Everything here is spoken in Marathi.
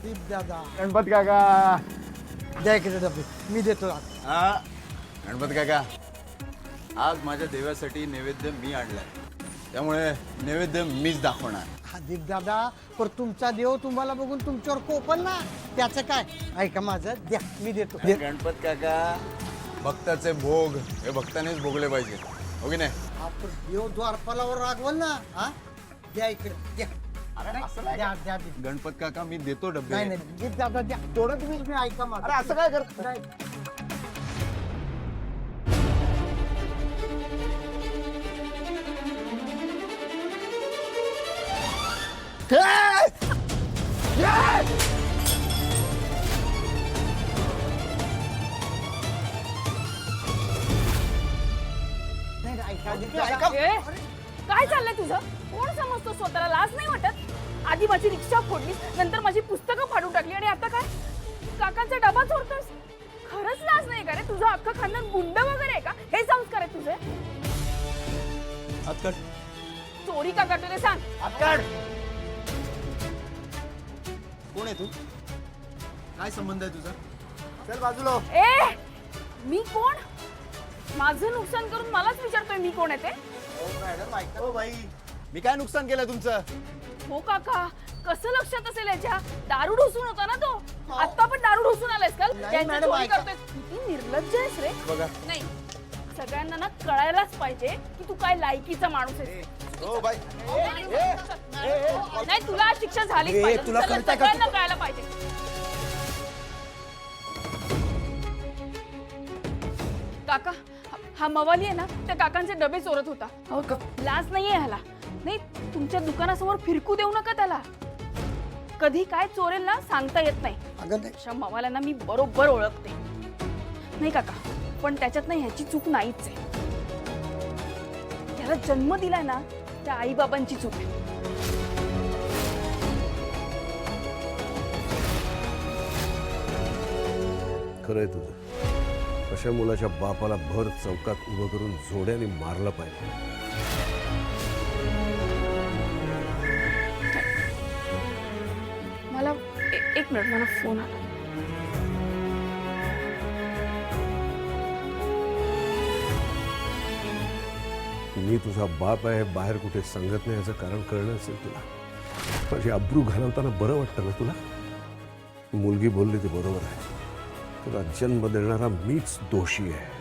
दीप दादा गणपत काका. द्या इकडे डबे मी देतो हा गणपत काका, आज माझ्या देवासाठी नैवेद्य मी आणलाय, त्यामुळे नैवेद्य मीच दाखवणार. हा दीप दादा पर तुमचा देव तुम्हाला बघून तुमच्यावर कोपल ना, त्याचं काय. ऐका माझं द्या मी देतो. गणपत काका, भक्ताचे भोग हे भक्तानेच भोगले पाहिजे, हो की नाही? आपण देव द्वारपालावर रागवल ना. हा द्या इकडे द्या. द्या द्या दीप. गणपत काका मी देतो डबे. नाही नाही दीप दादा द्या थोडं तुम्ही ऐका माझं. अरे असं काय करत? नाही. नाही, नाही, ऐका दीप दादा. ए, काय चाललंय तुझं? कोण समजतो स्वतःला? लाज नाही वाटत? आधी माझी रिक्षा फोडलीस, नंतर माझी पुस्तकं फाडून टाकली आणि आता काय काकांचा डबा चोरतोस? खरंच लाज नाही का रे? तुझं अख्खं खानदान गुंड वगैरे आहे का? हे संस्कार आहे तुझे? हातकट. चोरी का करतोय ते सांग. हातकट. कोण आहे तू? काय संबंध आहे तुझा? चल बाजूला. ए, मी कोण? माझं नुकसान करून मलाच विचारतोय मी कोण आहे ते? मॅडम ऐका. ओ बाई, मी काय नुकसान केलं तुमचं? हो काका, कसं लक्षात असेल याच्या? दारू ढोसून होता ना तो. आता पण दारू ढोसून आलायस का? त्यांची मॅडम, चोरी ऐका. करतोय. किती निर्लज्ज आहेस रे. बघा. नाही, सगळ्यांना ना कळायलाच पाहिजे की तू काय लायकीचा माणूस आहेस. O by. नाही, तुला आज शिक्षा झालीच ए, पाहिजे. तुला चला, कळतंय का? सगळ्यांना कळायला पाहिजे. काका, हा मवाली आहे ना, त्या काकांचे डबे चोरत होता. अहो, लाज नाहीये ह्याला. नाही, तुमच्या दुकानासमोर फिरकू देऊ नका त्याला. कधी काय चोरेल ना सांगता येत नाही. अगं नाही. अशा मवाल्यांना मी बरोबर ओळखते. नाही काका, पण त्याच्यात नाही ह्याची चूक नाहीच आहे. त्याला जन्म दिलाय ना, त्या आई बाबांची चूक आहे. खरंय तुझं. अशा मुलाच्या बापाला भर चौकात उभं करून जोड्याने मारलं पाहिजे. मला एक मिनिट, मला फोन आला. मी तुझा बाप आहे बाहेर कुठे सांगत नाही याचं कारण कळलं असेल तुला. माझी अब्रू घालवताना बरं वाटतं ना तुला? मुलगी बोलली ते बरोबर आहे. तुला जन्म देणारा मीच दोषी आहे.